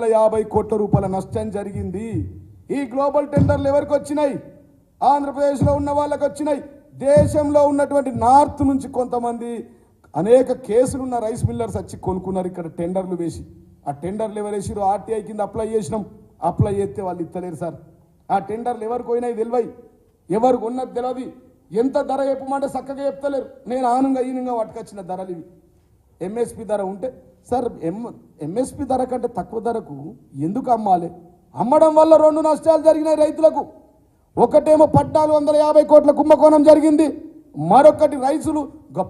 50 కోట్ల రూపాయల నష్టం జరిగింది. ఈ గ్లోబల్ టెండర్లు ఎవరికి వచ్చినాయి? ఆంధ్రప్రదేశ్లో ఉన్న వాళ్ళకి వచ్చినాయి. దేశంలో ఉన్నటువంటి నార్త్ నుంచి కొంతమంది అనేక కేసులున్న రైస్ మిల్లర్స్ వచ్చి కొనుక్కున్నారు ఇక్కడ టెండర్లు వేసి. ఆ టెండర్లు ఎవరు వేసిరు? ఆర్టీఐ కింద అప్లై చేసినాం. అప్లై చేస్తే వాళ్ళు ఇస్తలేరు సార్. ఆ టెండర్లు ఎవరికి పోయినాయి తెలివై, ఎవరు కొన్నది తెలియదు. ఎంత ధర చెప్పమంటే చక్కగా చెప్తలేరు. నేను ఆనంగా ఈనంగా పట్టుకొచ్చిన ధరలు ఇవి. ఎంఎస్పి ధర ఉంటే సార్ ఎంఎస్పి ధర కంటే తక్కువ ధరకు ఎందుకు అమ్మాలి? అమ్మడం వల్ల రెండు నష్టాలు జరిగినాయి రైతులకు. ఒకటేమో 1450 కోట్ల కుంభకోణం జరిగింది. మరొకటి రైతులు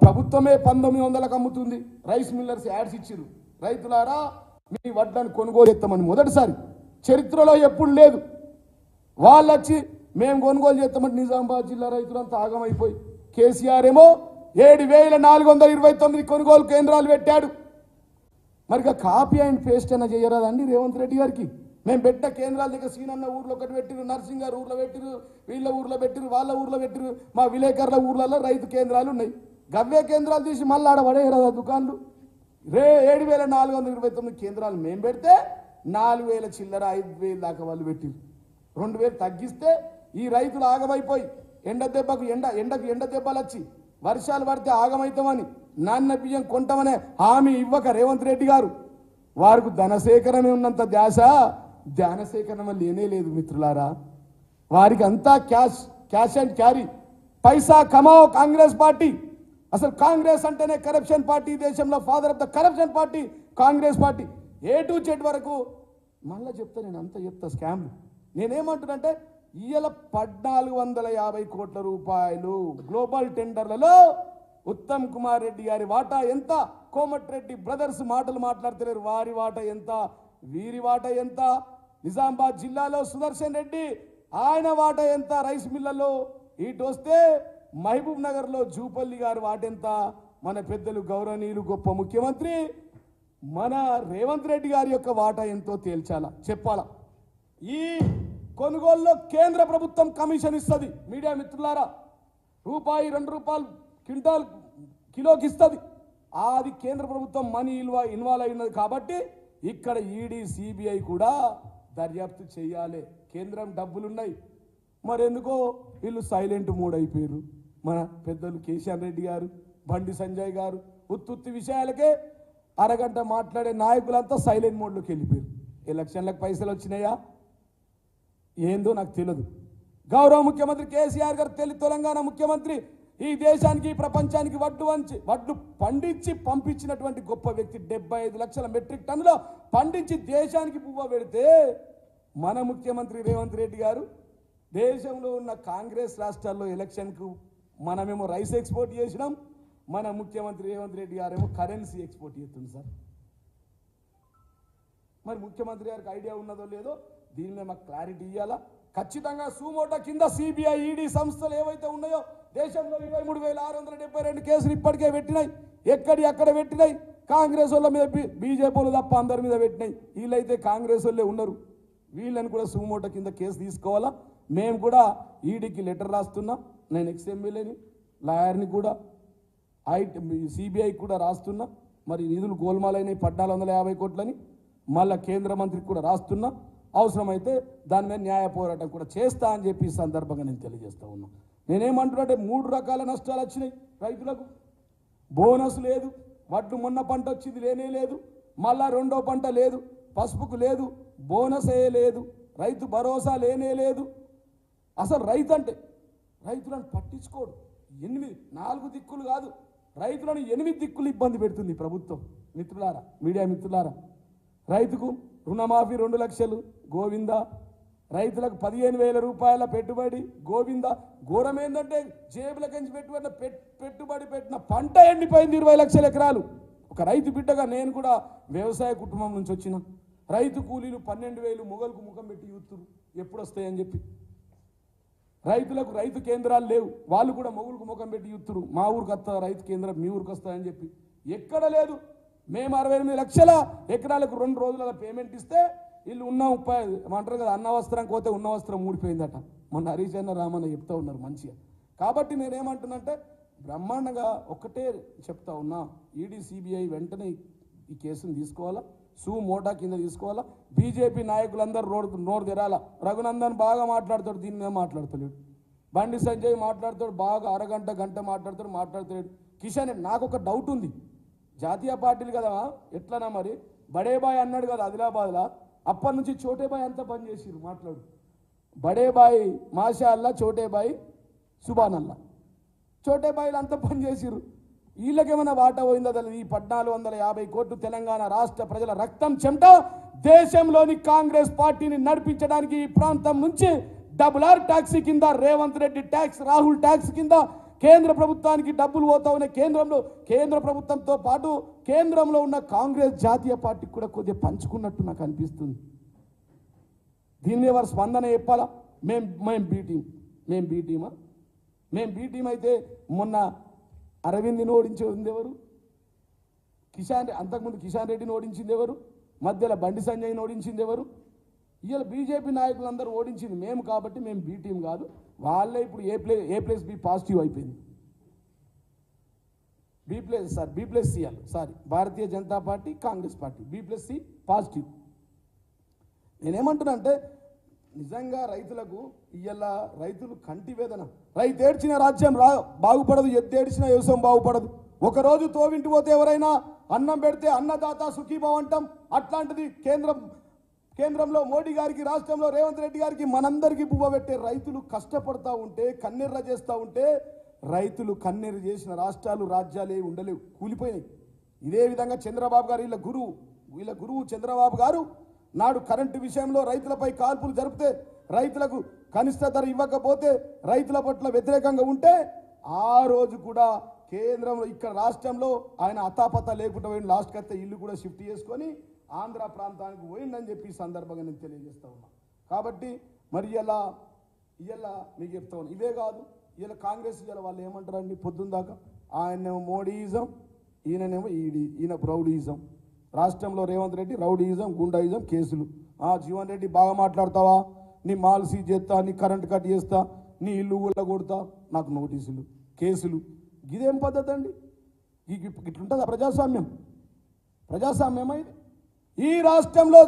ప్రభుత్వమే 1900లకు అమ్ముతుంది. రైస్ మిల్లర్స్ యాడ్స్ ఇచ్చిరు, రైతులారా మీ వడ్లను కొనుగోలు చేస్తామని. మొదటిసారి చరిత్రలో ఎప్పుడు లేదు. వాళ్ళు వచ్చి మేము కొనుగోలు చేస్తామంటే నిజామాబాద్ జిల్లా రైతులంతా ఆగమైపోయి, కేసీఆర్ ఏమో 7429 కొనుగోలు కేంద్రాలు పెట్టాడు. మరిగా కాపీ అండ్ పేస్ట్ అయినా చేయరాదండి రేవంత్ రెడ్డి గారికి? మేము పెట్టిన కేంద్రాల దగ్గర సీనన్న ఊర్లో ఒకటి పెట్టిరు, నర్సింగ్ గారు ఊర్లో పెట్టిరు, వీళ్ళ ఊర్లో పెట్టిరు, వాళ్ళ ఊర్లో పెట్టిరు, మా విలేకరుల ఊర్లలో రైతు కేంద్రాలు ఉన్నాయి. గవ్వే కేంద్రాలు తీసి మళ్ళీ ఆడ పడేయరాదా దుకాన్లు? 7429 కేంద్రాలు మేము పెడితే 4000 చిల్లర 5000 దాకా వాళ్ళు పెట్టిరు. 2000 తగ్గిస్తే ఈ రైతులు ఆగమైపోయి ఎండ దెబ్బలు వచ్చి వర్షాలు పడితే ఆగమైతామని నాన్న బియ్యం కొంటామనే హామీ ఇవ్వక రేవంత్ రెడ్డి గారు వారికి ధనసేకరణ ఉన్నంత ధ్యానసేకరణ లేనే లేదు మిత్రులారా. వారికి అంతా క్యాష్ అండ్ క్యారీ, పైసా కమాओ కాంగ్రెస్ పార్టీ. అసలు కాంగ్రెస్ అంటేనే కరప్షన్ పార్టీ. దేశంలో father of the corruption party Congress party. A to Z వరకు మళ్ళీ చెప్తా, నేను అంతా చెప్తా స్కామ్లు. నేనేమంటున్నంటే ఇవాళ 1450 కోట్ల రూపాయలు గ్లోబల్ టెండర్లలో ఉత్తమ్ కుమార్ రెడ్డి గారి వాటా ఎంత? కోమటిరెడ్డి బ్రదర్స్ మాటలు మాట్లాడుతున్నారు. వారి వాటా ఎంత? వీరి వాటా ఎంత? నిజామాబాద్ జిల్లాలో సుదర్శన్ రెడ్డి ఆయన వాటా ఎంత రైస్ మిల్లలో? ఇటు వస్తే మహబూబ్ నగర్లో జూపల్లి గారి వాటెంత? మన పెద్దలు గౌరవనీయులు గొప్ప ముఖ్యమంత్రి మన రేవంత్ రెడ్డి గారి యొక్క వాటా ఎంతో తేల్చాలా, చెప్పాలా. ఈ కొనుగోలులో కేంద్ర ప్రభుత్వం కమిషన్ ఇస్తుంది. మీడియా మిత్రులారా, రూపాయి 2 రూపాయలు క్వింటాల్ కిలోకి ఇస్తుంది. అది కేంద్ర ప్రభుత్వం మనీ ఇన్వాల్వ్ అయినది కాబట్టి ఇక్కడ ఈడీ సిబిఐ కూడా దర్యాప్తు చేయాలి. కేంద్రం డబ్బులున్నాయి, మరెందుకో వీళ్ళు సైలెంట్ మోడ్ అయిపోయారు. మన పెద్దలు కేసీఆర్ రెడ్డి గారు, బండి సంజయ్ గారు ఉత్తుత్తి విషయాలకే అరగంట మాట్లాడే నాయకులంతా సైలెంట్ మోడ్లోకి వెళ్ళిపోయారు. ఎలక్షన్లకు పైసలు వచ్చినాయా ఏందో నాకు తెలియదు. గౌరవ ముఖ్యమంత్రి కేసీఆర్ గారు తెలంగాణ ముఖ్యమంత్రి ఈ దేశానికి ప్రపంచానికి వడ్లు పండించి పంపించినటువంటి గొప్ప వ్యక్తి. 75 లక్షల మెట్రిక్ టన్నులో పండించి దేశానికి పువ్వ పెడితే మన ముఖ్యమంత్రి రేవంత్ రెడ్డి గారు దేశంలో ఉన్న కాంగ్రెస్ రాష్ట్రాల్లో ఎలక్షన్కు మనమేమో రైస్ ఎక్స్పోర్ట్ చేసినాం, మన ముఖ్యమంత్రి రేవంత్ రెడ్డి గారేమో కరెన్సీ ఎక్స్పోర్ట్ చేస్తుంది సార్. మరి ముఖ్యమంత్రి గారికి ఐడియా ఉన్నదో లేదో దీని మీద మాకు క్లారిటీ ఇవ్వాలా. ఖచ్చితంగా సుమోటో కింద సిబిఐ ఈడీ సంస్థలు ఏవైతే ఉన్నాయో దేశంలో 23,672 కేసులు ఇప్పటికే పెట్టినాయి. అక్కడ పెట్టినాయి. కాంగ్రెస్ వాళ్ళ మీద బీజేపీ వాళ్ళు తప్ప అందరి మీద పెట్టినాయి. వీళ్ళైతే కాంగ్రెస్ వాళ్ళే ఉన్నారు. వీళ్ళని కూడా సుమోటో కింద కేసు తీసుకోవాలా. మేము కూడా ఈడీకి లెటర్ రాస్తున్నాం. నేను ఎక్స్ఎమ్మెల్యేని, లాయర్ని కూడా సిబిఐ కూడా రాస్తున్నా. మరి నిధులు గోల్మాలైనవి 1450 కోట్లని మళ్ళా కేంద్ర మంత్రికి కూడా రాస్తున్నా. అవసరమైతే దాని మీద న్యాయ పోరాటం కూడా చేస్తా అని చెప్పి ఈ సందర్భంగా నేను తెలియజేస్తా ఉన్నా. నేనేమంటున్నాంటే 3 రకాల నష్టాలు వచ్చినాయి రైతులకు. బోనస్ లేదు, వడ్లు మొన్న పంట వచ్చింది లేనే లేదు, మళ్ళా రెండో పంట లేదు, పసుపుకు లేదు, బోనస్ లేదు, రైతు భరోసా లేనే లేదు. అసలు రైతు అంటే రైతులను పట్టించుకోడు. 4 దిక్కులు కాదు, రైతులను 8 దిక్కులు ఇబ్బంది పెడుతుంది ప్రభుత్వం. మిత్రులారా, మీడియా మిత్రులారా, రైతుకు రుణమాఫీ 2 లక్షలు గోవిందా, రైతులకు 15,000 రూపాయల పెట్టుబడి గోవిందా. ఘోరం ఏంటంటే జేబులకించి పెట్టుబడి పెట్టిన పంట ఎండిపోయింది 20 లక్షల ఎకరాలు. ఒక రైతు బిడ్డగా నేను కూడా వ్యవసాయ కుటుంబం నుంచి వచ్చిన. రైతు కూలీలు 12,000 మొగలకు ముఖం పెట్టి యూత్తురు ఎప్పుడు వస్తాయని చెప్పి. రైతులకు రైతు కేంద్రాలు లేవు, వాళ్ళు కూడా మొగులకు ముఖం పెట్టి యూత్తురు మా ఊరికి వస్తా రైతు కేంద్రం, మీ ఊరికి వస్తాయని చెప్పి. ఎక్కడ లేదు. మేము 68 లక్షల ఎకరాలకు 2 రోజుల పేమెంట్ ఇస్తే వీళ్ళు ఉన్న అంటారు కదా, అన్న వస్త్రం పోతే ఉన్న వస్త్రం ఊడిపోయిందట. మొన్న హరీష్ అన్న రామన్న చెప్తా ఉన్నారు మంచిగా. కాబట్టి నేనేమంటున్నంటే బ్రహ్మాండంగా ఒక్కటే చెప్తా ఉన్నా, ఈడీ సిబిఐ వెంటనే ఈ కేసును తీసుకోవాలా. మోటా కింద తీసుకోవాలా. బీజేపీ నాయకులందరూ నోరు తెరాల. రఘునందన్ బాగా మాట్లాడతాడు, దీని మీద మాట్లాడతలేడు. బండి సంజయ్ మాట్లాడతాడు, బాగా గంట మాట్లాడతాడు. కిషన్, నాకు ఒక డౌట్ ఉంది, జాతీయ పార్టీలు కదా ఎట్లనా మరి, బడేబాయ్ అన్నాడు కదా ఆదిలాబాద్లో, అప్పటి నుంచి చోటేబాయ్ అంతా పని చేసిరు. మాట్లాడు, బడేబాయ్ మాషా అల్లా, చోటేబాయ్ సుబాన్ అల్లా, చోటేబాయిలు అంతా పని చేసిరు. వీళ్ళకేమైనా వాటా పోయిందా తెలియదు. ఈ 1450 కోట్లు తెలంగాణ రాష్ట్ర ప్రజల రక్తం చెమట దేశంలోని కాంగ్రెస్ పార్టీని నడిపించడానికి ఈ ప్రాంతం నుంచి RRR ట్యాక్సీ కింద రేవంత్ రెడ్డి ట్యాక్స్, రాహుల్ ట్యాక్స్ కింద కేంద్ర ప్రభుత్వానికి డబ్బులు పోతా ఉన్నాయి. కేంద్ర ప్రభుత్వంతో పాటు కేంద్రంలో ఉన్న కాంగ్రెస్ జాతీయ పార్టీకి కూడా కొద్దిగా పంచుకున్నట్టు నాకు అనిపిస్తుంది. దీన్ని ఎవరు స్పందన చెప్పాలా? మేము బీ టీమా? మేము బీ టీం అయితే మొన్న అరవింద్ని ఓడించింది ఎవరు? అంతకుముందు కిషన్ రెడ్డిని ఓడించింది ఎవరు? మధ్యలో బండి సంజయ్ని ఓడించింది ఎవరు? ఇవాళ బీజేపీ నాయకులందరూ ఓడించింది మేము కాబట్టి మేము బీ టీం కాదు. వాళ్ళే ఇప్పుడు A+B పాజిటివ్ అయిపోయింది. B+C Bharatiya Janata party, Congress party B+C positive. నేనేమంటున్నా అంటే నిజంగా రైతులకు ఇవాళ రైతులు కంటి వేదన. రైతు ఏడ్చిన రాజ్యం బాగుపడదు, ఎద్దేడ్చిన వ్యవసాయం బాగుపడదు. ఒకరోజు తోవింటి పోతే ఎవరైనా అన్నం పెడితే అన్నదాత సుఖీభావ అంటాం. అట్లాంటిది కేంద్రంలో మోడీ గారికి, రాష్ట్రంలో రేవంత్ రెడ్డి గారికి మనందరికీ పువ్వ పెట్టే రైతులు కష్టపడతా ఉంటే, కన్నెర్ర చేస్తూ ఉంటే, రైతులు కన్నెర్ర చేసిన రాష్ట్రాలు రాజ్యాలే ఉండలేవు, కూలిపోయినాయి. ఇదే విధంగా చంద్రబాబు గారు వీళ్ళ గురువు చంద్రబాబు గారు నాడు కరెంటు విషయంలో రైతులపై కాల్పులు జరిపితే, రైతులకు కనిష్ట ధర ఇవ్వకపోతే, రైతుల పట్ల వ్యతిరేకంగా ఉంటే, ఆ రోజు కూడా కేంద్రంలో ఇక్కడ రాష్ట్రంలో ఆయన అతాపత లేకుండా పోయిన, లాస్ట్కి అయితే ఇల్లు కూడా షిఫ్ట్ చేసుకొని ఆంధ్ర ప్రాంతానికి పోయిందని చెప్పి ఈ సందర్భంగా నేను తెలియజేస్తా ఉన్నా. కాబట్టి మరి ఇలా మీకు చెప్తా ఉన్నా. ఇవే కాదు, ఇలా కాంగ్రెస్ వాళ్ళు ఏమంటారండి పొద్దున్న దాకా, ఆయనేమో మోడీయిజం, ఈయననేమో ఈయన రౌడీయిజం. రాష్ట్రంలో రేవంత్ రెడ్డి రౌడీయిజం, గుండాయిజం కేసులు. జీవన్ రెడ్డి బాగా మాట్లాడతావా, నీ మాల్ సీజ్ చేస్తా, నీ కరెంట్ కట్ చేస్తా, నీ ఇల్లు గుళ్ళ కొడతా, నాకు నోటీసులు, కేసులు. ఇదేం పద్ధతి అండి? ఇట్లుంటుందా ప్రజాస్వామ్యం ఇది? ఈ రాష్ట్రంలో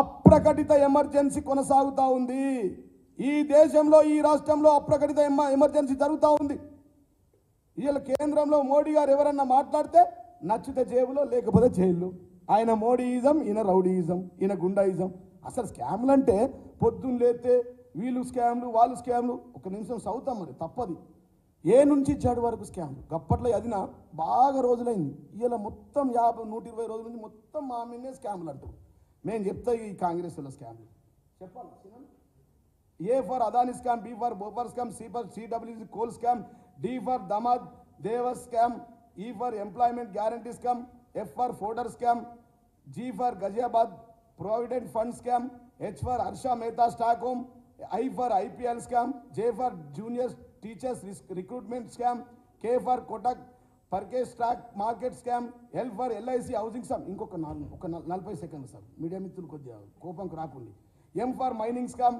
అప్రకటిత ఎమర్జెన్సీ కొనసాగుతూ ఉంది. ఈ దేశంలో, ఈ రాష్ట్రంలో అప్రకటిత ఎమర్జెన్సీ జరుగుతూ ఉంది. వీళ్ళ కేంద్రంలో మోడీ గారు ఎవరన్నా మాట్లాడితే నచ్చితే జేబులో, లేకపోతే జైల్లో. ఆయన మోడీయిజం, ఈయన రౌడీయిజం, ఈయన గుండాయిజం. అసలు స్కామ్లు అంటే పొద్దున్న లేతే వీళ్ళు స్కామ్లు, వాళ్ళు స్కామ్లు. ఒక నిమిషం చదువుతాం, మరి తప్పది. ఏ నుంచి చెడు వరకు స్కామ్లు. అప్పట్లో అది బాగా రోజులైంది. ఇలా మొత్తం 120 రోజుల నుంచి మొత్తం మా మీదే స్కామ్లు అంటారు. మేము చెప్తా ఈ కాంగ్రెస్ వాళ్ళ స్కామ్లు చెప్పాలి. A for Adani scam, B for Bofors scam, C for CWC coal scam, D for దమాద్ Devas scam, E for employment guarantee scam, F for fodder scam, G for Ghaziabad provident fund scam, H for Harsha Mehta stock home, I for IPL scam, J for junior teachers recruitment scam, K for Kotak package stock market scam, L for LIC housing scam. ఇంకొక 40 సెకండ్లు sir, media మిత్రులు కొద్దిగా కోపంకు రాకుండా. M for mining scam,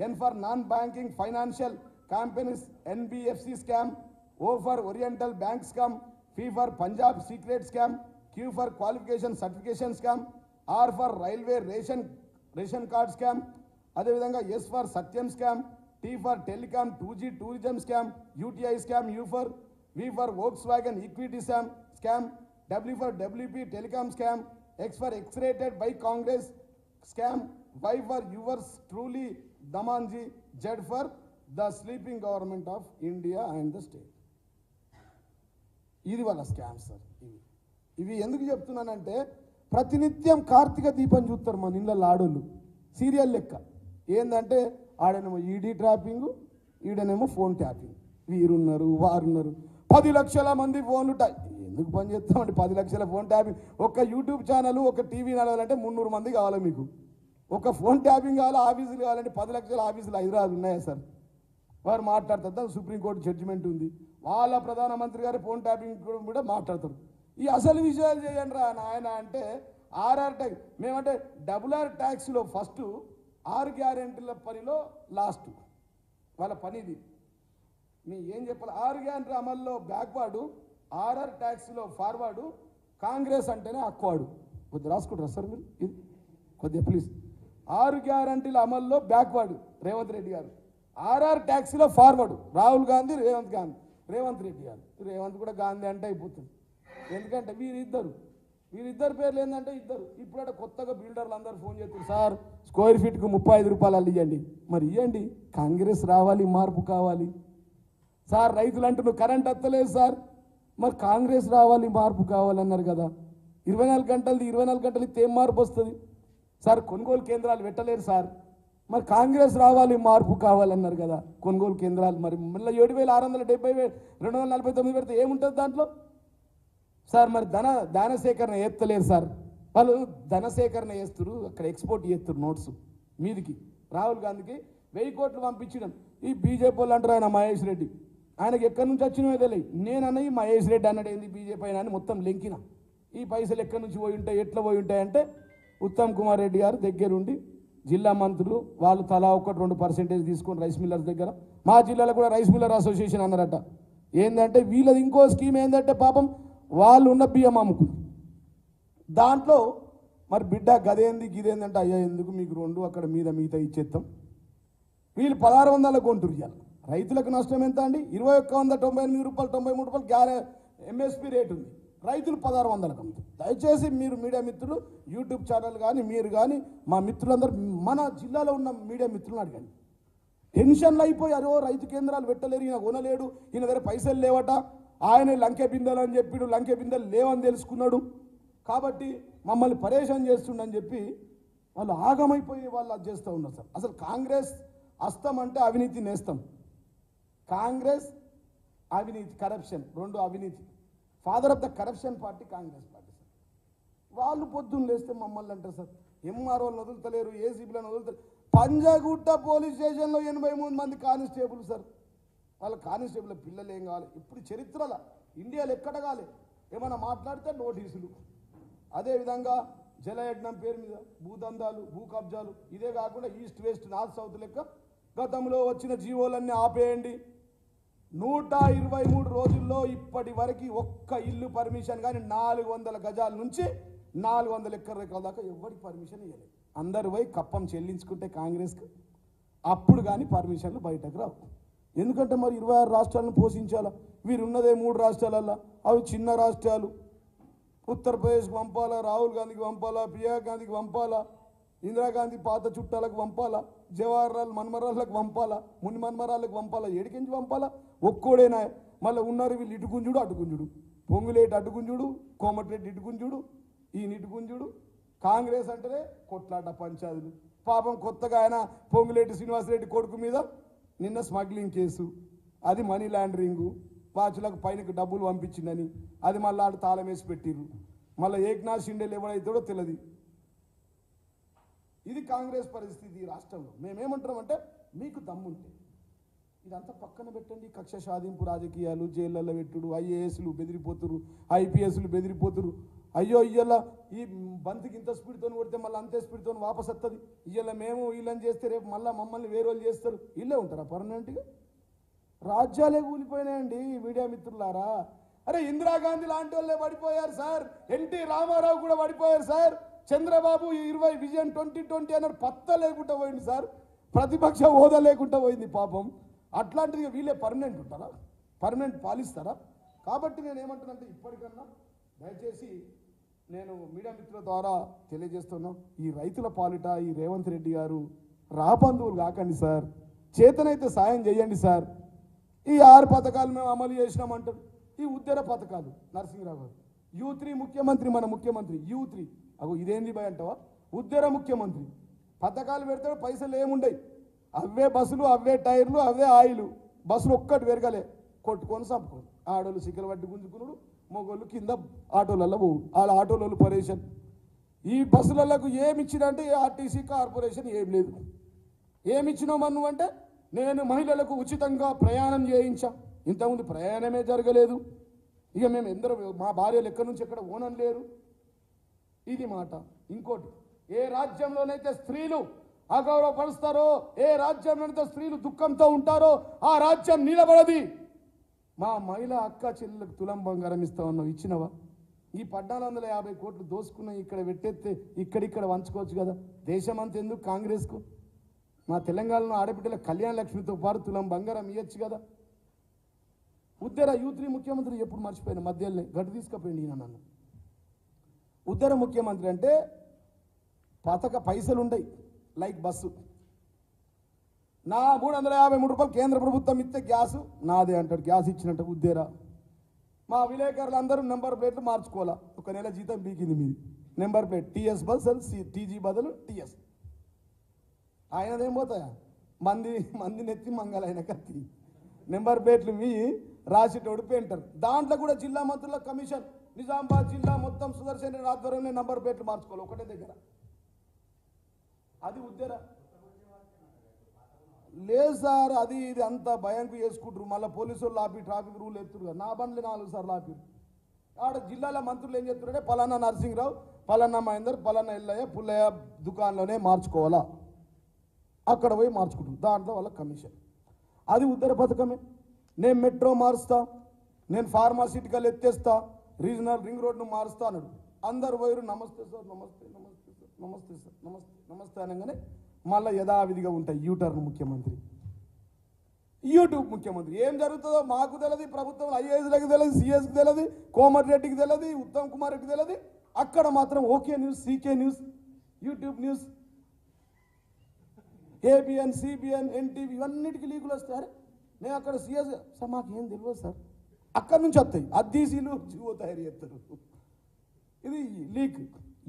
N for non banking financial companies NBFC scam, O for oriental bank scam, P for Punjab secret scam, Q for qualification certification scam, R for railway ration card scam, అదేవిధంగా S for Satyam scam, T for telecom 2G tourism scam, UTI scam, U for V for Volkswagen equity scam, W for WP telecom scam, X for x rated by Congress scam, why for yours truly దమాన్జీ, Z for the sleeping government of India and the state. ఇది వాళ్ళ scam sir. ఇవి ఎందుకు చెప్తున్నానంటే, ప్రతినిత్యం కార్తీక దీపం చూస్తారు మన ఇళ్ళ ఆడోళ్ళు, సీరియల్ లెక్క. ఏంటంటే ఆడనేమో ఈడీ ట్రాపింగ్, ఈడనేమో ఫోన్ ట్యాపింగ్. వీరున్నారు, వారున్నారు. 10 లక్షల మంది ఫోన్లు ఎందుకు పని చేస్తామండి? 10 లక్షల ఫోన్ ట్యాపింగ్. ఒక యూట్యూబ్ ఛానల్, ఒక టీవీ నడవాలంటే 300 మంది కావాలి మీకు. ఒక ఫోన్ ట్యాపింగ్ కావాలి, ఆఫీసులు కావాలంటే 10 లక్షల ఆఫీసులు హైదరాబాద్ ఉన్నాయా సార్? వారు మాట్లాడతారు. సుప్రీంకోర్టు జడ్జిమెంట్ ఉంది, వాళ్ళ ప్రధానమంత్రి గారు ఫోన్ ట్యాపింగ్ కూడా మాట్లాడతారు. ఈ అసలు విషయాలు చేయండి రా నాయన అంటే, RR ట్యాక్స్. మేమంటే RRR ట్యాక్స్లో ఫస్ట్, 6 గ్యారెంటీల పనిలో లాస్ట్ వాళ్ళ పనిది. మేము ఏం చెప్పాలి? 6 గ్యారెంటీ అమల్లో బ్యాక్వర్డు, RR ట్యాక్స్లో ఫార్వర్డు, కాంగ్రెస్ అంటేనే అక్వాడు. కొద్దిగా రాసుకుంటారా సార్ మీరు ఇది కొద్దిగా ప్లీజ్. 6 గ్యారంటీల అమల్లో బ్యాక్వర్డ్ రేవంత్ రెడ్డి గారు, ఆర్ఆర్ ట్యాక్సీలో ఫార్వర్డ్ రాహుల్ గాంధీ రేవంత్ రెడ్డి గారు. రేవంత్ కూడా గాంధీ అంటే అయిపోతుంది, ఎందుకంటే వీరిద్దరు పేర్లు ఏంటంటే ఇద్దరు. ఇప్పుడంటే కొత్తగా బిల్డర్లు అందరూ ఫోన్ చేస్తారు, సార్ స్క్వేర్ ఫీట్కు 35 రూపాయలు ఇవ్వండి. మరి ఇవ్వండి, కాంగ్రెస్ రావాలి, మార్పు కావాలి. సార్ రైతులు అంటున్నారు కరెంట్ వస్తలేదు సార్, మరి కాంగ్రెస్ రావాలి, మార్పు కావాలన్నారు కదా. 24 గంటలు ఇస్తే ఏం మార్పు వస్తుంది సార్? కొనుగోలు కేంద్రాలు పెట్టలేరు సార్, మరి కాంగ్రెస్ రావాలి, మార్పు కావాలన్నారు కదా. కొనుగోలు కేంద్రాలు మరి మళ్ళీ 7,670 249 పెడితే ఏముంటుంది దాంట్లో సార్? మరి ధన సేకరణ ఎత్తలేరు సార్, వాళ్ళు ధన సేకరణ చేస్తారు, అక్కడ ఎక్స్పోర్ట్ చేస్తారు నోట్స్ మీదికి. రాహుల్ గాంధీకి 1000 కోట్లు పంపించడం. ఈ బీజేపీ వాళ్ళు అంటారు ఆయన మహేష్ రెడ్డి, ఆయనకి ఎక్కడి నుంచి వచ్చినో తెలియదు. నేనన్న ఈ మహేష్ రెడ్డి అన్నట్టు ఏంది బీజేపీ అయినా అని మొత్తం లెంకిన. ఈ పైసలు ఎక్కడి నుంచి పోయి ఉంటాయి, ఎట్లా పోయి ఉంటాయంటే ఉత్తమ్ కుమార్ రెడ్డి గారు దగ్గరుండి జిల్లా మంత్రులు వాళ్ళు తలా 1-2% తీసుకొని రైస్ మిల్లర్స్ దగ్గర, మా జిల్లాలో కూడా రైస్ మిల్లర్ అసోసియేషన్ అన్నారట. ఏంటంటే వీళ్ళది ఇంకో స్కీమ్ ఏంటంటే పాపం వాళ్ళు ఉన్న బియ్యం అమ్ముకున్నారు. దాంట్లో మరి బిడ్డ గదేంది గిదేందంటే, అయ్యా ఎందుకు మీకు 2 అక్కడ మిగతా ఇచ్చేస్తాం. వీళ్ళు 1600 కొంటురు. ఇవ్వాలి రైతులకు నష్టం ఎంత అండి? 2198 రూపాయలు 93 రూపాయలు ఎంఎస్పి రేటు ఉంది, రైతులు 1600కు అమ్ముతారు. దయచేసి మీరు మీడియా మిత్రులు, యూట్యూబ్ ఛానల్ కానీ మీరు కానీ మా మిత్రులందరూ మన జిల్లాలో ఉన్న మీడియా మిత్రులను అడగండి. టెన్షన్లు అయిపోయి అరో రైతు కేంద్రాలు పెట్టలేరు, ఈయన కొనలేడు, ఈయన దగ్గర పైసలు లేవట, ఆయన లంకె బిందెలు అని చెప్పిడు, లంకె బిందెలు లేవని తెలుసుకున్నాడు కాబట్టి మమ్మల్ని పరేషాన్ చేస్తుండని చెప్పి వాళ్ళు ఆగమైపోయి వాళ్ళు అది చేస్తూ ఉన్నారు సార్. అసలు కాంగ్రెస్ అస్తం అంటే అవినీతి నేస్తం. కాంగ్రెస్ అవినీతి, కరప్షన్, 2 అవినీతి. Father of the corruption party Congress party sir. వాళ్ళు పొద్దున్న లేస్తే మమ్మల్ని అంటారు సార్, ఎంఆర్ఓలను వదులుతలేరు, ఏసీబీలను వదులుతలేరు. పంజాగుట్ట పోలీస్ స్టేషన్లో 83 మంది కానిస్టేబుల్ సార్. వాళ్ళ కానిస్టేబుల్ పిల్లలు ఏం కావాలి? ఇప్పుడు చరిత్రలో ఇండియాలో ఎక్కడ కాలే, ఏమైనా మాట్లాడితే నోటీసులు. అదేవిధంగా జలయజ్ఞం పేరు మీద భూదందాలు, భూ కబ్జాలు. ఇదే కాకుండా ఈస్ట్ వెస్ట్ నార్త్ సౌత్ లెక్క గతంలో వచ్చిన జీవోలన్నీ ఆపేయండి. 123 రోజుల్లో ఇప్పటి వరకు ఒక్క ఇల్లు పర్మిషన్ కానీ 400 గజాల నుంచి 400 ఎకరాల దాకా ఎవరికి పర్మిషన్ ఇవ్వలేదు. అందరు పోయి కప్పం చెల్లించుకుంటే కాంగ్రెస్కి అప్పుడు కానీ పర్మిషన్లు బయటకు రావు. ఎందుకంటే మరి 26 రాష్ట్రాలను పోషించాలా? వీరున్నదే 3 రాష్ట్రాలల్లో, అవి చిన్న రాష్ట్రాలు. ఉత్తరప్రదేశ్కి పంపాలా, రాహుల్ గాంధీకి పంపాలా, ప్రియాంక గాంధీకి పంపాలా, ఇందిరాగాంధీ పాత చుట్టాలకు పంపాలా, జవహర్లాల్ మన్మరాళ్ళకు పంపాలా, ముని మన్మరాళ్ళకు పంపాలా, ఏడికించి పంపాలా? ఒక్కోడేనా? మళ్ళీ ఉన్నారు వీళ్ళు ఇటుకుంజుడు అటుకుంజుడు, పొంగులేటి అటుకుంజుడు, కోమటిరెడ్డి ఇటుకుంజుడు, ఈ నిటుకుంజుడు. కాంగ్రెస్ అంటేనే కొట్లాట పంచాదులు. పాపం కొత్తగా ఆయన పొంగులేటి శ్రీనివాసరెడ్డి కొడుకు మీద నిన్న స్మగ్లింగ్ కేసు, అది మనీ లాండరింగు, వాచులకు పైనకి డబ్బులు పంపించిందని అది మళ్ళీ ఆడు తాళం వేసి పెట్టిర్రు. మళ్ళీ ఏక్నాథ్ షిండేలు ఎవడైతాడో తెలియదు. ఇది కాంగ్రెస్ పరిస్థితి ఈ రాష్ట్రంలో. మేమేమంటున్నామంటే మీకు దమ్ముంటే ఇదంతా పక్కన పెట్టండి. కక్ష సాధింపు రాజకీయాలు, జైళ్ళల్లో పెట్టుడు, ఐఏఎస్లు బెదిరిపోతురు, ఐపీఎస్లు బెదిరిపోతురు. అయ్యో ఇయ్యాల ఈ బంతికి ఇంత స్పీడ్తో కొడితే మళ్ళీ అంతే స్పీడ్తో వాపస్ వస్తుంది. ఇయ్యాల మేము వీళ్ళని చేస్తే రేపు మళ్ళీ మమ్మల్ని వేరే వాళ్ళు చేస్తారు. వీళ్ళే ఉంటారా పర్మనెంట్గా? రాజ్యాలే కూలిపోయినాయండి మీడియా మిత్రులారా. అరే ఇందిరాగాంధీ లాంటి వాళ్ళే పడిపోయారు సార్, ఎన్టీ రామారావు కూడా పడిపోయారు సార్, చంద్రబాబు 20 విజన్ 2020 అన్నారు, పత్త లేకుండా పోయింది సార్, ప్రతిపక్ష హోదా లేకుండా పోయింది పాపం. అట్లాంటిది వీళ్ళే పర్మనెంట్ ఉంటారా? పర్మనెంట్ పాలిస్తారా? కాబట్టి నేను ఏమంటానంటే ఇప్పటికన్నా దయచేసి నేను మీడియా మిత్రుల ద్వారా తెలియజేస్తున్నాం, ఈ రైతుల పాలిట ఈ రేవంత్ రెడ్డి గారు రాబంధువులు కాకండి సార్, చేతనైతే సాయం చేయండి సార్. ఈ 6 పథకాలు మేము అమలు చేసినామంటారు. ఈ ఉద్యోగ పథకాలు నరసింహరావు గారు U3 ముఖ్యమంత్రి, మన ముఖ్యమంత్రి U3 అగో ఇదేంది భయ అంటావా? ఉద్యోగ ముఖ్యమంత్రి పథకాలు పెడతాడు, పైసలు ఏముండయి, అవే బస్సులు, అవే టైర్లు, అవే ఆయిల్. బస్సులు ఒక్కటి పెరగలే, కొట్టుకొని చంపుకోండి. ఆడోళ్ళు సిక్కలు పట్టి గుంజుకున్నాడు, మగోళ్ళు కింద ఆటోలలో పోవు, వాళ్ళ ఆటోలలో పరేషన్. ఈ బస్సులకు ఏమి ఇచ్చినంటే ఆర్టీసీ కార్పొరేషన్ ఏం లేదు. ఏమి ఇచ్చినావు మన్ను అంటే నేను మహిళలకు ఉచితంగా ప్రయాణం చేయించా, ఇంతకుముందు ప్రయాణమే జరగలేదు. ఇక మేము ఎందరో మా భార్యలు ఎక్కడి నుంచి ఎక్కడ ఓనం లేరు, ఇది మాట. ఇంకోటి, ఏ రాజ్యంలోనైతే స్త్రీలు అగౌరవపరుస్తారో, ఏ రాజ్యంలోనైతే స్త్రీలు దుఃఖంతో ఉంటారో ఆ రాజ్యం నిలబడది. మా మహిళ అక్క చెల్లెలకు తులం బంగారం ఇస్తామన్నావు, ఇచ్చినవా? ఈ 1450 కోట్లు దోసుకున్న ఇక్కడ పెట్టేస్తే ఇక్కడిక్కడ వంచుకోవచ్చు కదా. దేశమంతా ఎందుకు కాంగ్రెస్కు? మా తెలంగాణలో ఆడబిడ్డల కళ్యాణ లక్ష్మితో పాటు తులం బంగారం ఇవ్వచ్చు కదా. ఉద్దర యూత్రి ముఖ్యమంత్రి ఎప్పుడు మర్చిపోయిన మధ్యలోనే గట్టు తీసుకుపోయింది ఈయన నన్ను. ఉద్దర ముఖ్యమంత్రి అంటే పైసలు ఉండయి, లైక్ బస్సు. నా 353 రూపాయలు కేంద్ర ప్రభుత్వం ఇస్తే గ్యాసు నాదే అంటాడు. గ్యాస్ ఇచ్చినట్టు ఉద్దేరా. మా విలేకరులు అందరూ నెంబర్ ప్లేట్లు మార్చుకోవాలా. ఒక నెల జీతం బీకింది మీది. నెంబర్ ప్లేట్ టీఎస్ బదులు టీజీ బదులు టీఎస్. ఆయనదేం పోతాయా? మంది నెత్తి మంగళైన కత్తి. నెంబర్ ప్లేట్లు మీ రాసేటోడు పెయింటర్. దాంట్లో కూడా జిల్లా మంత్రుల కమిషన్. నిజామాబాద్ జిల్లా మొత్తం సుదర్శన్ రెడ్డి ఆధ్వర్యంలో నెంబర్ ప్లేట్లు మార్చుకోవాలి ఒకటే దగ్గర. అది ఉద్దేరా లేదు సార్. అది ఇది అంతా భయంకు చేసుకుంటారు. మళ్ళీ పోలీసు వాళ్ళు ఆపి ట్రాఫిక్ రూల్ ఎత్తురు. నా బండ్లు 4 సార్లు ఆపిరు. ఆడ జిల్లాల మంత్రులు ఏం చెప్తున్నారంటే పలానా నరసింహరావు, పలానా మహేందర్, పలానా ఎల్లయ్య, పుల్లయ్య దుకాణంలోనే మార్చుకోవాలా. అక్కడ పోయి మార్చుకుంటారు. దాంట్లో వాళ్ళ కమిషన్. అది ఉద్దర పథకమే. నేను మెట్రో మారుస్తా, నేను ఫార్మాసిటికల్ ఎత్తేస్తా, రీజనల్ రింగ్ రోడ్ను మారుస్తా అన్నాడు. అందరు పోయారు. నమస్తే సార్, నమస్తే నమస్తే సార్, నమస్తే సార్, నమస్తే నమస్తే అనగానే మళ్ళీ యథావిధిగా ఉంటాయి. యూటర్న్ ముఖ్యమంత్రి, యూట్యూబ్ ముఖ్యమంత్రి. ఏం జరుగుతుందో మాకు తెలియదు, ప్రభుత్వం ఐఏఎస్లకు తెలియదు, సిఎస్కి తెలియదు, కోమటిరెడ్డికి తెలియదు, ఉత్తమ్ కుమార్ రెడ్డికి తెలియదు. అక్కడ మాత్రం okay news, CK news, YouTube news, ABN, CBN, NTV ఇవన్నిటికీ లీకులు వస్తాయి. నేను అక్కడ సిఎస్ సార్ మాకేం తెలియదు సార్. అక్కడి నుంచి వస్తాయి అద్దీసీలు, జీవో తయారు చేస్తారు. ఇది లీక్.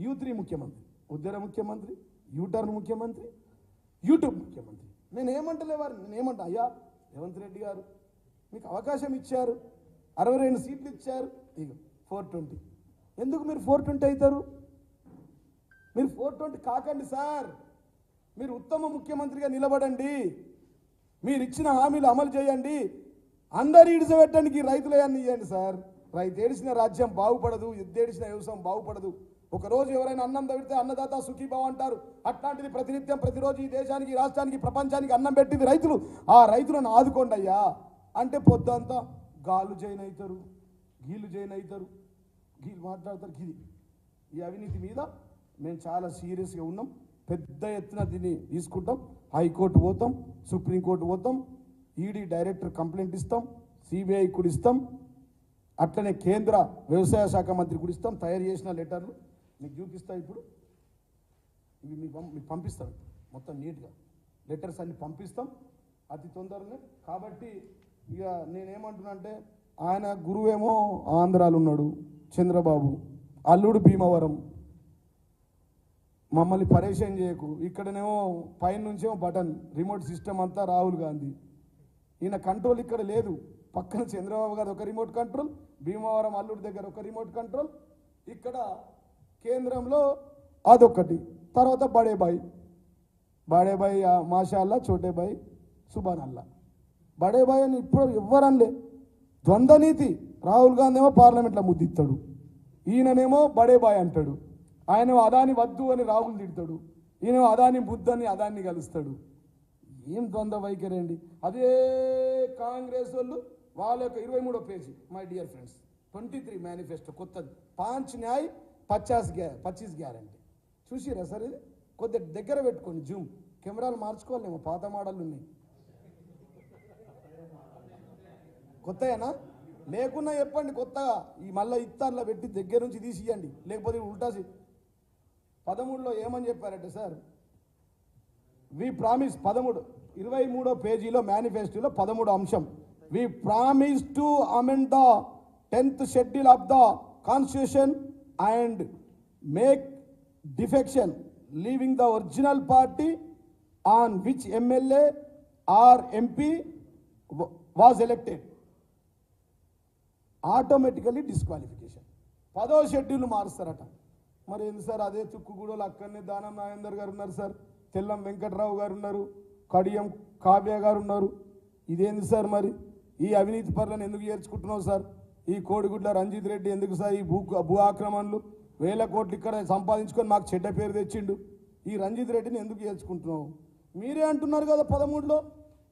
U3 ముఖ్యమంత్రి, ఉద్దర ముఖ్యమంత్రి, యూటర్న్ ముఖ్యమంత్రి, యూట్యూబ్ ముఖ్యమంత్రి. నేనేమంటలేవారు, నేనేమంటా అయ్యా రేవంత్ రెడ్డి గారు మీకు అవకాశం ఇచ్చారు, 62 సీట్లు ఇచ్చారు, ఇక 420. ఎందుకు మీరు 420 అవుతారు? మీరు 420 కాకండి సార్. మీరు ఉత్తమ ముఖ్యమంత్రిగా నిలబడండి. మీరు ఇచ్చిన హామీలు అమలు చేయండి. అందరు ఇడిసబెట్టడానికి రైతులయాన్ని ఇవ్వండి సార్. రైతు ఏడిసిన రాజ్యం బాగుపడదు, ఎద్దేడిసిన వ్యవసాయం బాగుపడదు. ఒకరోజు ఎవరైనా అన్నం తవిడితే అన్నదాత సుఖీభావ అంటారు. అట్లాంటిది ప్రతినిత్యం ప్రతిరోజు ఈ దేశానికి, రాష్ట్రానికి, ప్రపంచానికి అన్నం పెట్టింది రైతులు. ఆ రైతులను ఆదుకోండి అయ్యా అంటే పొద్దంతా గాళ్ళు జైన్ అవుతారు, గీళ్ళు జైన్ అవుతారు, గీళ్ళు మాట్లాడతారు. గిది ఈ అవినీతి మీద మేము చాలా సీరియస్గా ఉన్నాం. పెద్ద ఎత్తున దీన్ని తీసుకుంటాం. హైకోర్టు పోతాం, సుప్రీంకోర్టు పోతాం, ఈడీ డైరెక్టర్ కంప్లైంట్ ఇస్తాం, సిబిఐ కూడా ఇస్తాం, అట్లనే కేంద్ర వ్యవసాయ శాఖ మంత్రి కూడా ఇస్తాం. తయారు చేసిన లెటర్లు మీకు చూపిస్తా. ఇప్పుడు ఇవి మీకు పంపిస్తాం. మొత్తం నీట్గా లెటర్స్ అన్ని పంపిస్తాం అతి తొందరనే. కాబట్టి ఇక నేనేమంటున్నా అంటే ఆయన గురువేమో ఆంధ్రాలో ఉన్నాడు చంద్రబాబు, అల్లుడు భీమవరం. మమ్మల్ని పరేషాన్ చేయకు. ఇక్కడనేమో పైన నుంచేమో బటన్ రిమోట్ సిస్టమ్ అంతా రాహుల్ గాంధీ. ఈయన కంట్రోల్ ఇక్కడ లేదు. పక్కన చంద్రబాబు గారు ఒక రిమోట్ కంట్రోల్, భీమవరం అల్లుడి దగ్గర ఒక రిమోట్ కంట్రోల్, ఇక్కడ కేంద్రంలో అదొకటి. తర్వాత బడేబాయి మాషాల్లా, చోటేబాయి సుబానల్లా. బడేబాయి అని ఇప్పుడు ఎవ్వరనలే. ద్వంద్వనీతి. రాహుల్ గాంధీ ఏమో పార్లమెంట్లో ముద్దిస్తాడు, ఈయననేమో బడేబాయ్ అంటాడు. ఆయన అదాని వద్దు అని రాహుల్ తిడతాడు, ఈయన అదాని బుద్ధని అదాన్ని కలుస్తాడు. ఏం ద్వంద్వ వైఖరి అండి. అదే కాంగ్రెస్ వాళ్ళు వాళ్ళ యొక్క 23వ page, my dear friends, 23 manifesto కొత్తది, 5 న్యాయ్ 25 గ్యారంటీ. చూసిరా సార్? ఇది కొద్దిగా దగ్గర పెట్టుకోండి, జూమ్ కెమెరాలు మార్చుకోవాలేమో, పాత మోడల్ ఉన్నాయి. కొత్తయేనా? లేకున్నా చెప్పండి కొత్తగా. ఈ మళ్ళీ ఇత్తార్లో పెట్టి దగ్గర నుంచి తీసి ఇవ్వండి, లేకపోతే ఉల్టాసి. 13లో ఏమని చెప్పారంటే సార్, వి ప్రామిస్ 23వ పేజీలో మేనిఫెస్టోలో 13వ అంశం, we promise to amend the 10th schedule of the constitution and make defection leaving the original party on which MLA or MP was elected automatically disqualification. 10వ షెడ్యూల్ మారుస్తారట. మరి ఏంది సార్? అదే తుక్కుగూడలో అక్కడనే దానం నాగేందర్ గారు ఉన్నారు సార్, తెల్లం వెంకట్రావు గారు ఉన్నారు, కడియం కావ్య గారు ఉన్నారు. ఇదేంది సార్? మరి ఈ అవినీతి పరులను ఎందుకు చేర్చుకుంటున్నావు సార్? ఈ కోడిగుడ్ల రంజిత్ రెడ్డి ఎందుకు సార్ ఈ భూ ఆక్రమణలు 1000 కోట్లు ఇక్కడ సంపాదించుకొని మాకు చెడ్డ పేరు తెచ్చిండు? ఈ రంజిత్ రెడ్డిని ఎందుకు చేర్చుకుంటున్నావు? మీరే అంటున్నారు కదా 13లో.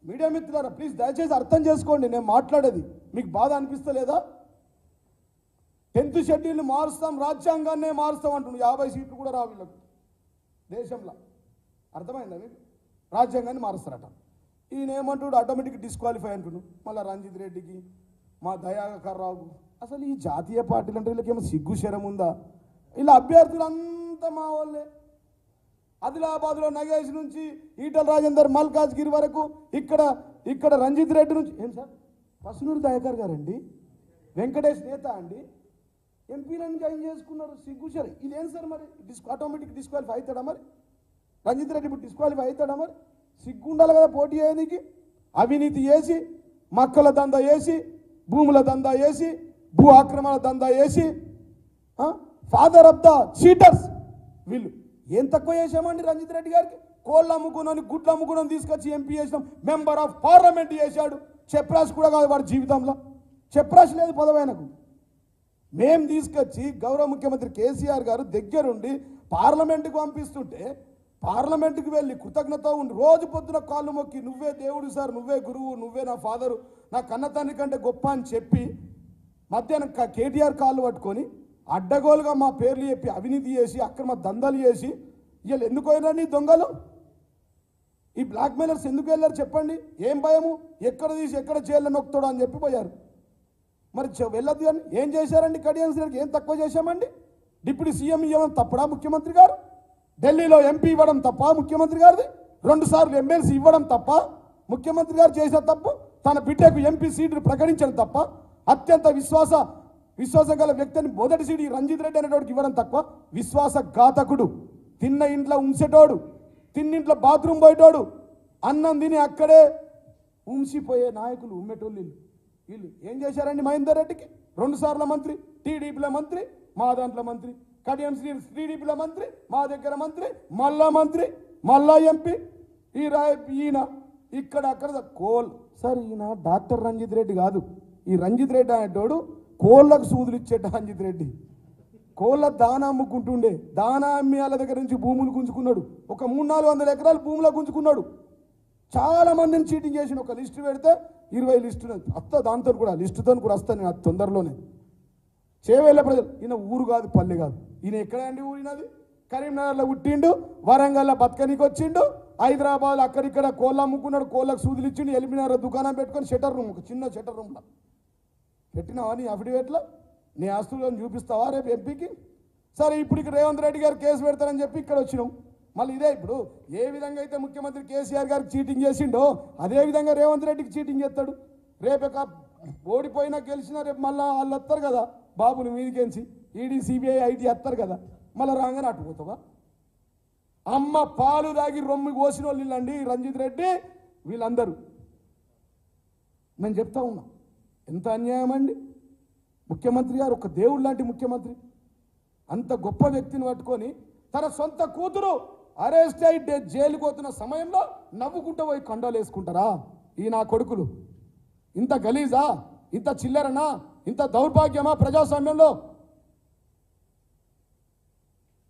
మీడియా మిత్రులారా ప్లీజ్ దయచేసి అర్థం చేసుకోండి నేను మాట్లాడేది. మీకు బాధ అనిపిస్తలేదా? 10th షెడ్యూల్ని మారుస్తాం, రాజ్యాంగాన్నే మారుస్తాం అంటున్నాడు. 50 సీట్లు కూడా రావు వీళ్ళకు దేశంలో. అర్థమైందా మీకు? రాజ్యాంగాన్ని మారుస్తారట. ఈయన ఏమంటాడు, ఆటోమేటిక్ డిస్క్వాలిఫై అంటున్నాడు. మళ్ళీ రంజిత్ రెడ్డికి, మా దయాకర్ రావుకు. అసలు ఈ జాతీయ పార్టీలు అంటే వీళ్ళకి ఏమో సిగ్గు శరం ఉందా? ఇలా అభ్యర్థులు అంతా మా వాళ్ళే. ఆదిలాబాద్లో నగేష్ నుంచి ఈటల రాజేందర్ మల్కాజ్గిరి వరకు, ఇక్కడ రంజిత్ రెడ్డి నుంచి ఏం సార్ పసునూరు దయాకర్ గారండి, వెంకటేష్ నేత అండి, ఎంపీలను జాయిన్ చేసుకున్నారు. సిగ్గుశరం ఇదేం సార్? మరి ఆటోమేటిక్ డిస్క్వాలిఫై అవుతాడా? మరి రంజిత్ రెడ్డి ఇప్పుడు డిస్క్వాలిఫై అవుతాడా? మరి సిగ్గు ఉండాలి కదా పోటీ చేయడానికి. అవినీతి చేసి, మక్కల దందా చేసి, భూముల దందా చేసి, భూ ఆక్రమణ దందా చేసి, ఫాదర్ ఆఫ్ ద చీటర్స్ వీళ్ళు. ఏం తక్కువ చేశామండి రంజిత్ రెడ్డి గారికి? కోళ్ళు అమ్ముకున్నాను, గుడ్లు అమ్ముకున్నాను తీసుకొచ్చి ఎంపీ చేసినాం, మెంబర్ ఆఫ్ పార్లమెంట్ చేశాడు. చెప్రాస్ కూడా కాదు వాడి జీవితంలో, చెప్రాస్ లేదు పదవైనకు. మేం తీసుకొచ్చి గౌరవ ముఖ్యమంత్రి కేసీఆర్ గారు దగ్గరుండి పార్లమెంటుకు పంపిస్తుంటే, పార్లమెంటుకు వెళ్ళి కృతజ్ఞత ఉండి రోజు పొద్దున కాళ్ళు మొక్కి, నువ్వే దేవుడు సార్, నువ్వే గురువు, నువ్వే నా ఫాదరు, నా కన్న తండ్రి కంటే గొప్ప అని చెప్పి, మధ్యాహ్నం కేటీఆర్ కాళ్ళు పట్టుకొని అడ్డగోలుగా మా పేర్లు చెప్పి అవినీతి చేసి, అక్రమ దందాలు చేసి, వీళ్ళు ఎందుకు పోయినారు ఈ దొంగలు? ఈ బ్లాక్మెయిలర్స్ ఎందుకు వెళ్ళారు చెప్పండి? ఏం భయము? ఎక్కడ తీసి ఎక్కడ జైల్లో నొక్కుతాడో అని చెప్పి పోయారు. మరి వెళ్ళొద్దు అని ఏం చేశారండి? కడియం శ్రీకి ఏం తక్కువ చేశామండి? డిప్యూటీ సీఎం ఇవ్వడం తప్పడా ముఖ్యమంత్రి గారు? ఢిల్లీలో ఎంపీ ఇవ్వడం తప్ప ముఖ్యమంత్రి గారిది? 2 సార్లు ఎమ్మెల్సీ ఇవ్వడం తప్ప ముఖ్యమంత్రి గారు చేసిన తప్పు? తన బిడ్డకు ఎంపీ సీటును ప్రకటించడం తప్ప? అత్యంత విశ్వాసం గల వ్యక్తిని మొదటి సీటు రంజిత్ రెడ్డి అనేటోడికి ఇవ్వడం తక్కువ? విశ్వాసఘాతకుడు, తిన్న ఇంట్లో ఉంచేటోడు, తిన్నింట్లో బాత్రూమ్ పోయేటోడు, అన్నం తిని అక్కడే ఉంచిపోయే నాయకులు ఉమ్మేటోళ్ళు వీళ్ళు. ఏం చేశారండి మహేందర్ రెడ్డికి? 2 సార్ల మంత్రి, టీడీపీలో మంత్రి, మా దాంట్లో మంత్రి, కడియం శ్రీ టీడీపీలో మంత్రి, మా దగ్గర మంత్రి, మళ్ళా ఎంపీ. ఈయన ఇక్కడ అక్కడ కోల్ సార్. ఈయన డాక్టర్ రంజిత్ రెడ్డి కాదు. ఈ రంజిత్ రెడ్డి అనేటోడు కోళ్ళకు సూదులు ఇచ్చేట రంజిత్ రెడ్డి. కోళ్ళ దానా అమ్ముకుంటుండే, దానా అమ్మి వాళ్ళ దగ్గర నుంచి భూములు గుంజుకున్నాడు. ఒక 300-400 ఎకరాలు భూములో గుంజుకున్నాడు. చాలా మందిని చీటింగ్ చేసిన. ఒక లిస్టు పెడితే 20 లిస్టులు అత్త, దాంతో కూడా లిస్టుతో కూడా వస్తాను నేను తొందరలోనే. చేవేళ్ళ ప్రజలు, ఈయన ఊరు కాదు, పల్లె కాదు. ఈయన ఎక్కడండి ఊరినది? కరీంనగర్లో పుట్టిండు, వరంగల్లో బతకనికి వచ్చిండు, హైదరాబాద్ అక్కడిక్కడ కోళ్ళు అమ్ముకున్నాడు, కోళ్ళకు సూదులు ఇచ్చిండు, ఎలిమినార్ దుకాణం పెట్టుకొని షటర్ రూమ్, ఒక చిన్న షటర్ రూమ్లో పెట్టినావా నీ అఫిడవిట్లో? నీ ఆస్తులను చూపిస్తావా రేపు ఎంపీకి? సరే, ఇప్పుడు ఇక్కడ రేవంత్ రెడ్డి గారు కేసు పెడతారని చెప్పి ఇక్కడ వచ్చినాం. మళ్ళీ ఇదే ఇప్పుడు ఏ విధంగా అయితే ముఖ్యమంత్రి కేసీఆర్ గారికి చీటింగ్ చేసిండో అదే విధంగా రేవంత్ రెడ్డికి చీటింగ్ చేస్తాడు. రేపు ఓడిపోయినా గెలిచినా రేపు మళ్ళీ వాళ్ళు వస్తారు కదా, బాబుని మీదికేంచి ఈడీ సిబిఐ ఐటీ వస్తారు కదా, మళ్ళీ రాగానే అట్టుపోతావా? అమ్మ పాలు దాగి రొమ్మి కోసిన వాళ్ళు వీళ్ళండి, రంజిత్ రెడ్డి వీళ్ళందరూ. నేను చెప్తా ఉన్నా, ఎంత అన్యాయం అండి. ముఖ్యమంత్రి గారు ఒక దేవుడు లాంటి ముఖ్యమంత్రి, అంత గొప్ప వ్యక్తిని పట్టుకొని తన సొంత కూతురు అరెస్ట్ అయి జైలుకు పోతున్న సమయంలో నవ్వుకుంటూ పోయి కండాలు వేసుకుంటారా ఈ నా కొడుకులు? ఇంత గలీజా, ఇంత చిల్లరనా, ఇంత దౌర్భాగ్యమా ప్రజాస్వామ్యంలో?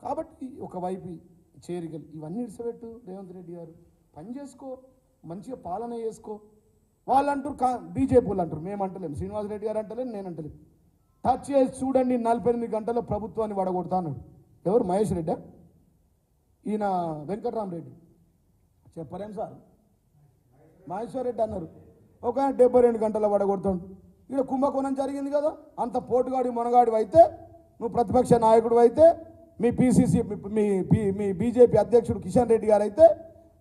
కాబట్టి ఒకవైపు చేరికలు ఇవన్నీ ఇడిసబెట్టు రేవంత్ రెడ్డి గారు, పని చేసుకో, మంచిగా పాలన చేసుకో. వాళ్ళు అంటారు బీజేపీ వాళ్ళు అంటారు, మేము అంటలేము, శ్రీనివాసరెడ్డి గారు అంటలేను, నేను అంటలేము. టచ్ చేసి చూడండి 48 గంటల్లో ప్రభుత్వాన్ని వడగొడతా అన్నాడు. ఎవరు? మహేష్ రెడ్డి, ఈయన వెంకటరామరెడ్డి చెప్పరేం సార్? మహేశ్వర్ రెడ్డి అన్నారు. ఒక 72 గంటల్లో వడగొడతాడు. ఇక్కడ కుంభకోణం జరిగింది కదా, అంత పోటుగాడి మొనగాడి అయితే, నువ్వు ప్రతిపక్ష నాయకుడు అయితే, మీ పిసిసి మీ బీజేపీ అధ్యక్షుడు కిషన్ రెడ్డి గారు అయితే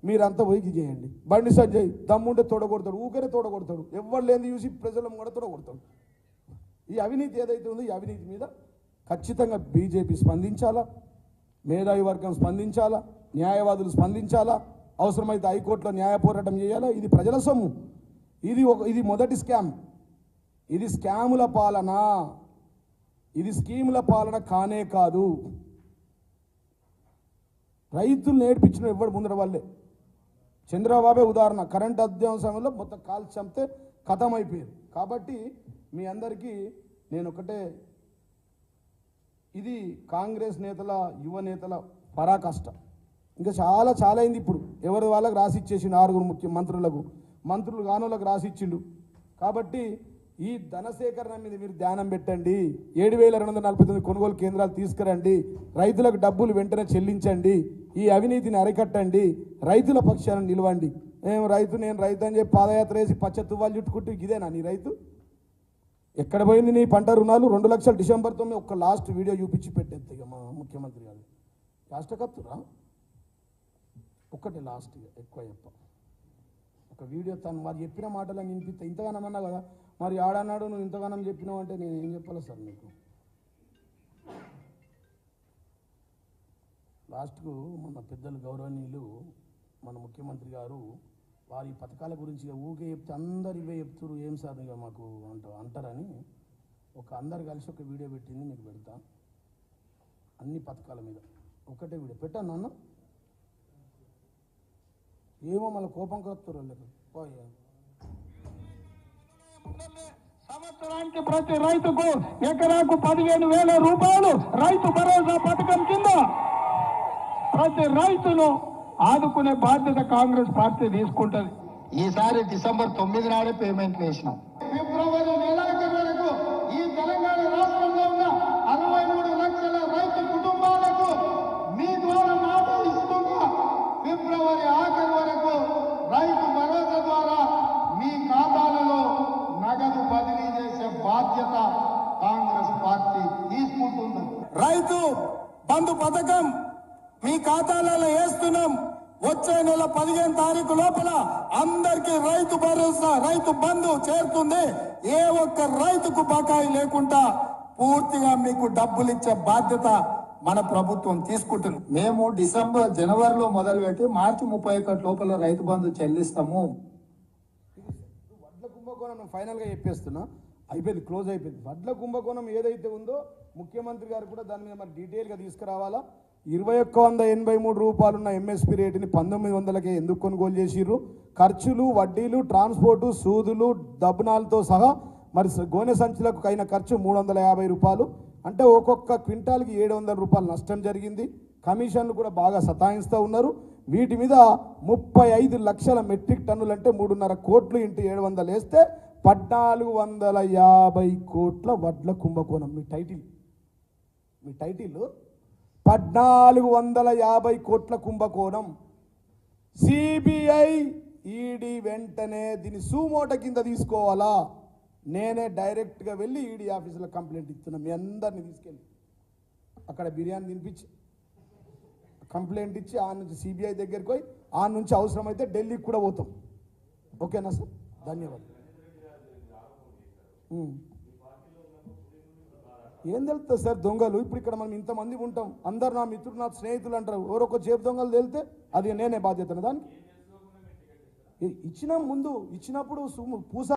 మీరంతా పోయి చేయండి. బండి సంజయ్ దమ్ముంటే తోడగొడతాడు, ఊకనే తోడగొడతాడు, ఎవరు లేని చూసి ప్రజలను కూడా తోడగొడతాడు. ఈ అవినీతి ఏదైతే ఉందో ఈ అవినీతి మీద ఖచ్చితంగా బీజేపీ స్పందించాలా, మేధావి వర్గం స్పందించాలా, న్యాయవాదులు స్పందించాలా, అవసరమైతే హైకోర్టులో న్యాయ పోరాటం చేయాలా. ఇది ప్రజల సొమ్ము, ఇది మొదటి స్కామ్. ఇది స్కాముల పాలన, ఇది స్కీముల పాలన కానే కాదు. రైతులు నేర్పించిన ఎవరు ముందర వాళ్ళే. చంద్రబాబే ఉదాహరణ, కరెంట్ అధ్యయన సమయంలో మొత్తం కాల్చి చంపితే ఖతం అయిపోయారు. కాబట్టి మీ అందరికీ నేను ఒకటే, ఇది కాంగ్రెస్ నేతల యువ నేతల పరాకాష్ట. ఇంకా చాలా అయింది. ఇప్పుడు ఎవరి వాళ్ళకి రాసిచ్చేసిండు, 6 మంత్రులు కానోళ్ళకి రాసిచ్చిండు. కాబట్టి ఈ ధన సేకరణ మీద మీరు ధ్యానం పెట్టండి. 7,249 కొనుగోలు కేంద్రాలు తీసుకురండి. రైతులకు డబ్బులు వెంటనే చెల్లించండి. ఈ అవినీతిని అరికట్టండి. రైతుల పక్షాన నిలవండి. నేను రైతు అని చెప్పి పాదయాత్ర వేసి పచ్చ తువ్వాలు చుట్టుకుంటూ ఇదేనా నీ రైతు? ఎక్కడ పోయింది నీ పంట రుణాలు? 2 లక్షలు డిసెంబర్ 9 ఒక్క లాస్ట్ వీడియో చూపించి పెట్టేది ఇక మా ముఖ్యమంత్రి గారు. లాస్ట్ కత్తురా ఒక్కటే లాస్ట్ ఎక్కువ చెప్ప ఒక వీడియో తను వారు చెప్పిన మాటలను వినిపిస్తా. ఇంతగానం అన్నా కదా, మరి ఆడన్నాడు నువ్వు ఇంతగానం చెప్పినావు అంటే నేను ఏం చెప్పాలి సార్ నీకు? లాస్ట్కు మన పెద్దలు గౌరవనీయులు మన ముఖ్యమంత్రి గారు వారి పథకాల గురించి ఊకే చెప్తే అందరు ఇవే చెప్తారు, ఏం సార్ ఇక మాకు అంటారని అందరు కలిసి ఒక వీడియో పెట్టింది, మీకు పెడతా. అన్ని పథకాల మీద ఒకటే వీడియో పెట్టాను నాన్న. ఏమో మళ్ళీ కోపం కలుపుతారు వాళ్ళకి. సంవత్సరానికి ప్రతి రైతుకు ఎకరాకు 15,000 రూపాయలు రైతు భరోసా పథకం కింద ప్రతి రైతును ఆదుకునే బాధ్యత కాంగ్రెస్ పార్టీ తీసుకుంటది. ఈసారి డిసెంబర్ 9 నాడే పేమెంట్లు వేసినాం. ఫిబ్రవరి నెలాఖరు వరకు ఈ తెలంగాణ రాష్ట్రంలో ఉన్న 63 లక్షల రైతు కుటుంబాలకు మీ ద్వారా మాట ఇస్తున్నా. ఫిబ్రవరి ఆఖరు వరకు రైతు భరోసా ద్వారా మీ ఖాతాలలో నగదు బదిలీ చేసే బాధ్యత కాంగ్రెస్ పార్టీ తీసుకుంటుంది. రైతు బంధు పథకం మీ ఖాతాలలో వేస్తున్నాం. వచ్చే నెల 15 తారీఖు లోపల అందరికీ రైతు భరోసా రైతు బంధు చేరుతుంది. ఏ ఒక్క రైతుకు బకాయి లేకుండా పూర్తిగా మీకు డబ్బులు ఇచ్చే బాధ్యత మన ప్రభుత్వం తీసుకుంటుంది. మేము జనవరిలో మొదలుపెట్టి మార్చి 31 లోపల రైతు బంధు చెల్లిస్తాము. వడ్ల కుంభకోణం ఫైనల్గా చెప్పేస్తున్నా, అయిపోయింది, క్లోజ్ అయిపోయింది. వడ్ల కుంభకోణం ఏదైతే ఉందో ముఖ్యమంత్రి గారు కూడా దాని మీద మరి డీటెయిల్గా తీసుకురావాలా. 2183 రూపాయలున్న ఎంఎస్పీ రేటుని 1900కే ఎందుకు కొనుగోలు చేసిర్రు? ఖర్చులు, వడ్డీలు, ట్రాన్స్పోర్టు, సూదులు, దబ్బనాలతో సహా మరి గోనె సంచులకు అయిన ఖర్చు 350 రూపాయలు. అంటే ఒక్కొక్క క్వింటాల్కి 700 రూపాయలు నష్టం జరిగింది. కమిషన్లు కూడా బాగా సతాయిస్తూ ఉన్నారు. వీటి మీద 35 లక్షల మెట్రిక్ టన్నులు అంటే 3.5 కోట్లు ఇంటూ 700 వేస్తే 1450 కోట్ల వడ్ల కుంభకోణం. మీ టైటిల్ 1450 కోట్ల కుంభకోణం. సిబిఐ ఈడీ వెంటనే దీన్ని సూమోట కింద తీసుకోవాలా. నేనే డైరెక్ట్గా వెళ్ళి ఈడీ ఆఫీసులో కంప్లైంట్ ఇస్తున్నా. మీ అందరినీ తీసుకెళ్ళి అక్కడ బిర్యానీ తినిపించి కంప్లైంట్ ఇచ్చి ఆ నుంచి సిబిఐ దగ్గరికి పోయి ఆ నుంచి అవసరమైతే ఢిల్లీకి కూడా పోతాం. ఓకేనా సార్? ధన్యవాదాలు. ఏం తెలుస్తుంది సార్ దొంగలు? ఇప్పుడు ఇక్కడ మనం ఇంతమంది ఉంటాం, అందరు నా మిత్రులు నా స్నేహితులు అంటారు. ఎవరొక చేపు దొంగలు తెలితే అది నేనే బాధ్యతను దానికి ఇచ్చిన ముందు ఇచ్చినప్పుడు పూస